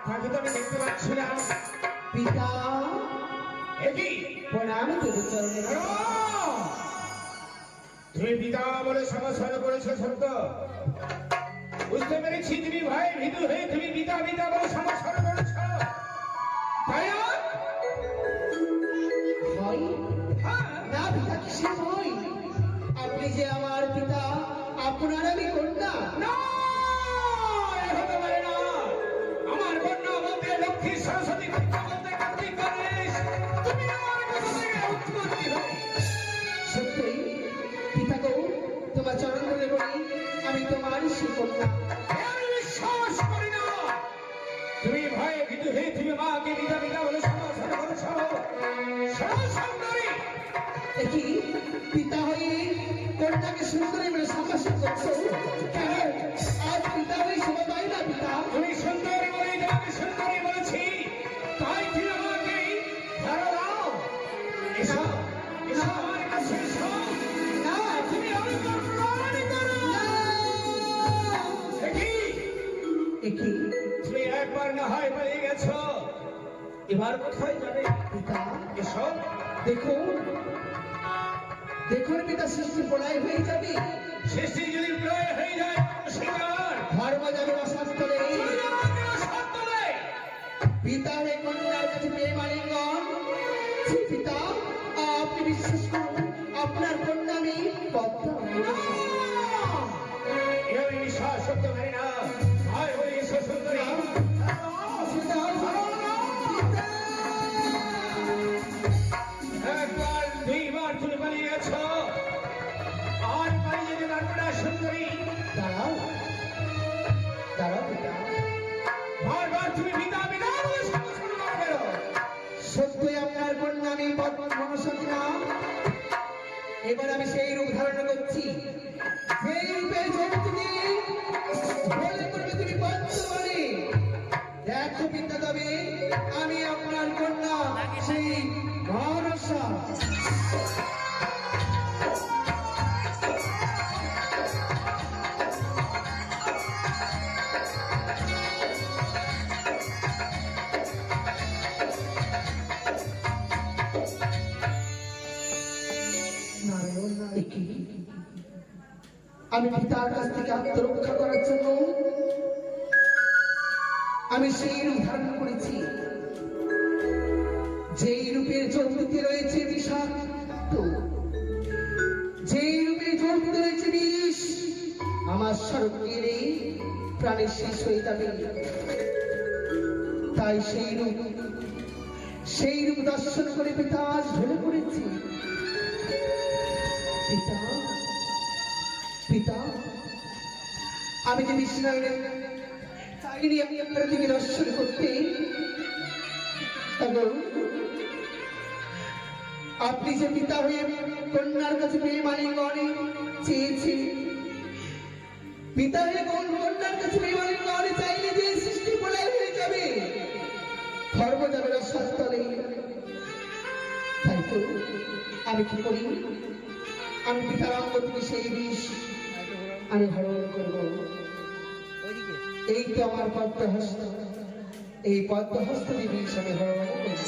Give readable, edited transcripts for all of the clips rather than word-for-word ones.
তাকে তো আমি দেখতে পাচ্ছি না। পিতা একই প্রণাম তোর চরণে। তুমি পিতা বলে সমস্যা করেছো সত্য, বুঝতে পেরেছি তুমি ভাই ভীতু হয়ে তুমি পিতা পিতা বলে সমস্যা করেছ। তাই না? ভয়? না পিতা, কিসের ভয়? আপনি যে আমার পিতা, আপনার আমি কন্যা। না, এ হতে পারে না। আমার কন্যা বলতে লক্ষ্মী সরস্বতী কন্যা বলতে কার্তিক গণেশ, তুমি আমার কাছ থেকে উৎপত্তি হও। সত্যই পিতা গো, তোমার চরণ ধরে বলি আমি তোমারই সে কন্যা। আমি বিশ্বাস করি না। তুমি ভয়ে ভীতু হয়ে তুমি মাকে পিতা পিতা বলে সমস্যা করেছ। সুন্দরী দেখি পিতা হয়ে কন্যাকে সুন্দরী বলে সমস্যা করছো কেন? আজ পিতা হয়ে শোভা পাই না পিতা। তুমি সুন্দরী বলে তোমাকে সুন্দরী বলেছি, তাই তুমি আমাকে ধরো দাও। এসো এসো আমার কাছে এসো। না, তুমি আমাকে প্রণাম করো। দেখি দেখি তুমি একবার না হয় পালিয়ে গেছো, এবার কোথায় যাবে? পিতা এসো। দেখুন দেখুন পিতা, সৃষ্টি প্রলয় হয়ে যাবে। সৃষ্টি যদি প্রলয় হয়ে যায় সেটার ধর্ম যাবে অশাস্ত্রে। সত্যলে পিতা হয়ে কন্যার কাছে প্রেম আলিঙ্গন। ছি পিতা, আপনি বিশ্বাস করুন আপনার কন্যা আমি পদ্মা। আমি বিশ্বাস করতে পারি না। হয় বলি এসো সুন্দরী। একবার দুইবার তুমি পালিয়ে গেছো, আর পালিয়ে যেতে পারবে না সুন্দরী। দাঁড়াও দাঁড়াও পিতা, বারবার তুমি পিতা পিতা বলে সমস্যা করবে। সত্যই আপনার কন্যা আমি মনসতী না। এবার আমি সেই রূপ ধারণ করছি, সেই রূপে জগৎকে বলে করবে তুমি পদ্মবাণী। দেখো পিতা, তবে আমি আপনার কন্যা সেই মনসা। আমি পিতার কাছ থেকে আত্মরক্ষা করার জন্য আমি সেই রূপ ধারণ করেছি, যেই রূপের জ্যোতিতে রয়েছে বিষাক্ত, যেই রূপে জ্যোতিতে রয়েছে বিষ। আমার স্বরূপ গেলে প্রাণের শেষ হয়ে যাবে। তাই সেই রূপ দর্শন করে পিতা আজ ঢলে পড়েছি। পিতা পিতা, আমি যে বিষ্ণায়নের তাইনি আমি আপনার দিকে দর্শন করতে, এবং আপনি যে পিতা হয়ে কন্যার কাছে প্রেম আলিঙ্গনে চেয়েছি, পিতা হয়ে কন্যার কাছে প্রেম আলিঙ্গনে চাইলে যে সৃষ্টি প্রলয় হয়ে যাবে, ধর্ম যাবে রসাতলে। তাই তো আমি কি করি, আমি পিতার অঙ্গ থেকে সেই বিষ আমি হরণ করবো। এই তো আমার পদ্মহস্ত, এই পদ্মহস্ত দিয়ে বিষ আমি হরণ করবো।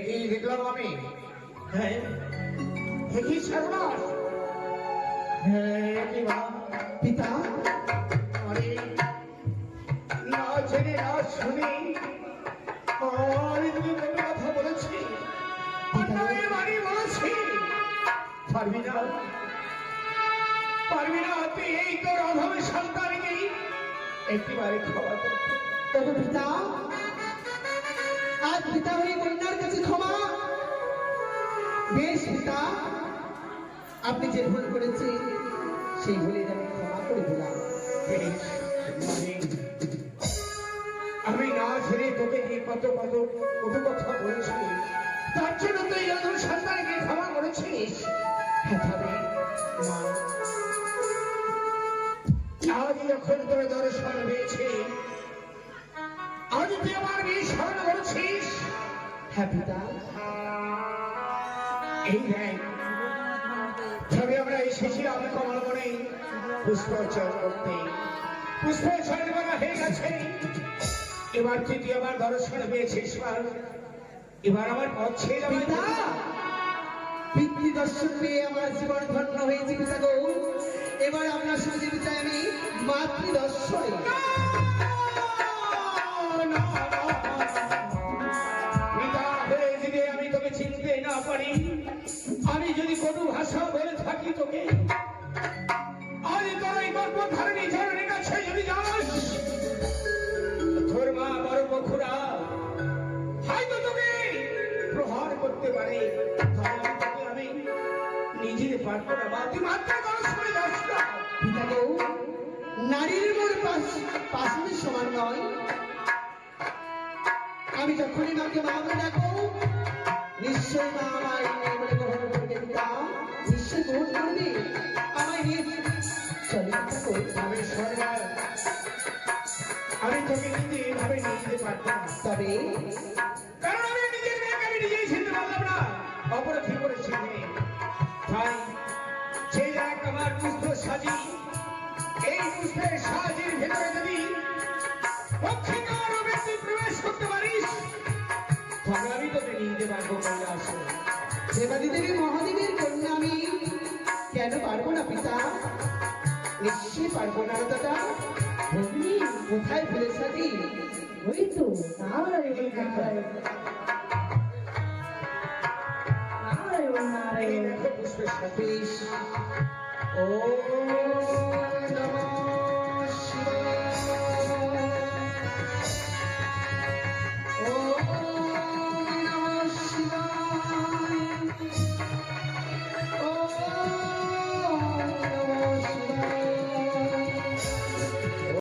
কি দেখলাম আমি? হ্যাঁ কি সর্বনাশ! হ্যাঁ কি মা পিতা, আরে না জেনে না শুনি আমি তুমি কোনো কথা বলেছি, অন্যায় বাড়ি বলেছি। পারবি না তুই এই তোর অভাবের সন্তানকে একটিবারে ক্ষমা করতে। তবে পিতা, আজ পিতা হয়ে কন্যার কাছে ক্ষমা। বেশ পিতা, আপনি যে ভুল করেছেন সেই ভুলের আমি ক্ষমা করে দিলাম। আমি না ছেড়ে তোকে নিয়ে কত কত কত কথা বলেছি, তার জন্য তুই যখন সন্তানকে ক্ষমা করেছিস। তবে মা, আজ যখন তোর দর্শন পেয়েছি, আজ তুই আমার বিয়ে স্মরণ করেছিস, হ্যাঁ পিতা, এই দেখ তবে আমরা এসেছি আমি কমল মনে পুষ্পচয়ন করতে। পুষ্পচয়ন করা হয়ে গেছে, এবার তৃতীয়বার দর্শন পেয়েছিস মা। এবার আমার পথ ছেড়ে যাবে পিতা, পিতৃ দর্শন পেয়ে আমার জীবন ধন্য হয়েছে পিতা গো। এবার আপনার সঙ্গে যেতে চাই আমি মাতৃ দর্শনে। পিতা হয়ে যদি আমি তোকে চিনতে না পারি, আমি যদি কোনো ভাষা বলে থাকি তোকে, আজ তোর এই গর্ভধারণী জননীর কাছে যদি যাস, তোর মা বড় বখুরা হয়তো তোকে প্রহার করতে পারে। তবে তোকে আমি নিজে পারবো না। মা তুই মাত্র দশ করে যাস না। পিতা গো, নারীর মোর পাশে সমান নয়। আমি যখনই মাকে মা বলে ডাকবো, নিশ্চয় মা আমায় মেয়ে বলে গ্রহণ করবে পিতা, নিশ্চয় গ্রহণ করবে আমায় নিয়ে চলে পিতা গো। আমি সরকার, আমি তোকে কিন্তু এভাবে নিয়ে যেতে পারবো না। তবে কারণ আমি নিজের মেয়েকে আমি নিজেই চিনতে পারলাম না, অপরাধী করেছি মেয়ে। তাই যে এক আমার পুষ্প সাজি, এই পুষ্পের সাজির ভেতরে যদি পক্ষিকার ব্যক্তি প্রবেশ করতে পারিস, তবে আমি তোকে নিয়ে যেতে পারবো কৈলাস। দেবাদি দেবী মহাদেবীর কন্যা আমি কেন পারবো না পিতা? নিশ্চয়ই পারবো না দাদা। ভগ্নী কোথায় ফেলে সাজি? ওই তো নারায়ণ নারায়ণ নারায়ণ এই নারায়ণ। দেখো পুষ্পের সাজি। বেশ, ও